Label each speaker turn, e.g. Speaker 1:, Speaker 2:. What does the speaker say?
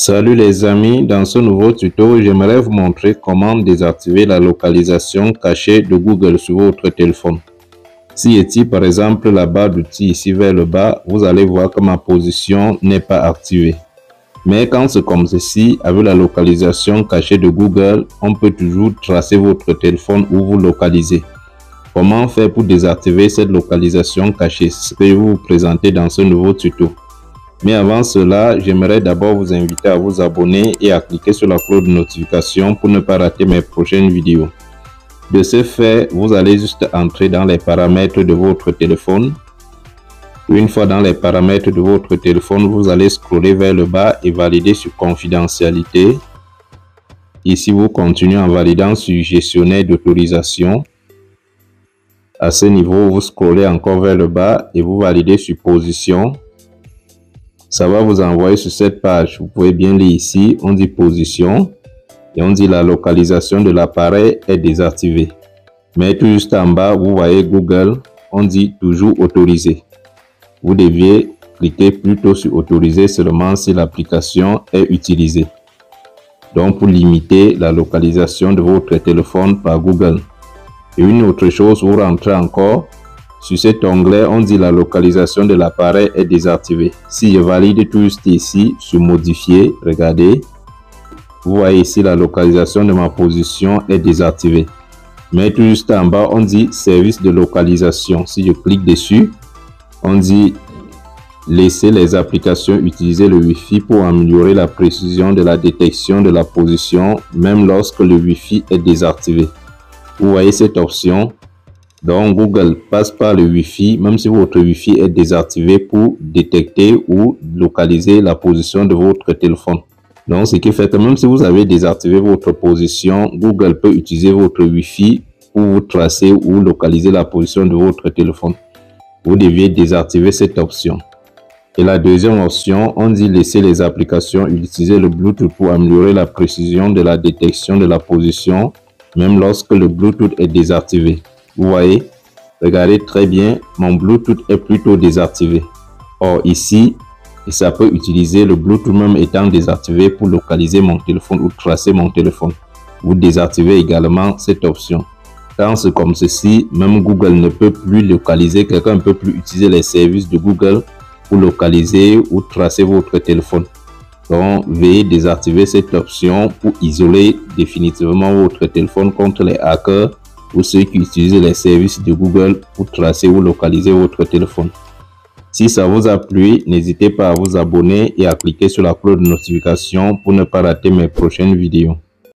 Speaker 1: Salut les amis, dans ce nouveau tuto, j'aimerais vous montrer comment désactiver la localisation cachée de Google sur votre téléphone. Si ici par exemple la barre d'outils ici vers le bas, vous allez voir que ma position n'est pas activée. Mais quand c'est comme ceci, avec la localisation cachée de Google, on peut toujours tracer votre téléphone où vous localisez. Comment faire pour désactiver cette localisation cachée? C'est ce que je vais vous présenter dans ce nouveau tuto. Mais avant cela, j'aimerais d'abord vous inviter à vous abonner et à cliquer sur la cloche de notification pour ne pas rater mes prochaines vidéos. De ce fait, vous allez juste entrer dans les paramètres de votre téléphone. Une fois dans les paramètres de votre téléphone, vous allez scroller vers le bas et valider sur confidentialité. Ici, vous continuez en validant sur gestionnaire d'autorisation. À ce niveau, vous scrollez encore vers le bas et vous validez sur position. Ça va vous envoyer sur cette page. Vous pouvez bien lire ici, on dit position et on dit la localisation de l'appareil est désactivée. Mais tout juste en bas, vous voyez Google, on dit toujours autorisé. Vous deviez cliquer plutôt sur autoriser seulement si l'application est utilisée. Donc pour limiter la localisation de votre téléphone par Google. Et une autre chose, vous rentrez encore. Sur cet onglet, on dit la localisation de l'appareil est désactivée. Si je valide tout juste ici sur modifier, regardez. Vous voyez ici la localisation de ma position est désactivée. Mais tout juste en bas, on dit service de localisation. Si je clique dessus, on dit laisser les applications utiliser le Wi-Fi pour améliorer la précision de la détection de la position, même lorsque le Wi-Fi est désactivé. Vous voyez cette option. Donc Google passe par le Wi-Fi, même si votre Wi-Fi est désactivé pour détecter ou localiser la position de votre téléphone. Donc ce qui fait que même si vous avez désactivé votre position, Google peut utiliser votre Wi-Fi pour vous tracer ou localiser la position de votre téléphone. Vous deviez désactiver cette option. Et la deuxième option, on dit laisser les applications utiliser le Bluetooth pour améliorer la précision de la détection de la position, même lorsque le Bluetooth est désactivé. Vous voyez, regardez très bien, mon Bluetooth est plutôt désactivé. Or ici, ça peut utiliser le Bluetooth même étant désactivé pour localiser mon téléphone ou tracer mon téléphone. Vous désactivez également cette option. Quand c'est comme ceci, même Google ne peut plus localiser, quelqu'un ne peut plus utiliser les services de Google pour localiser ou tracer votre téléphone. Donc, veuillez désactiver cette option pour isoler définitivement votre téléphone contre les hackers ou ceux qui utilisent les services de Google pour tracer ou localiser votre téléphone. Si ça vous a plu, n'hésitez pas à vous abonner et à cliquer sur la cloche de notification pour ne pas rater mes prochaines vidéos.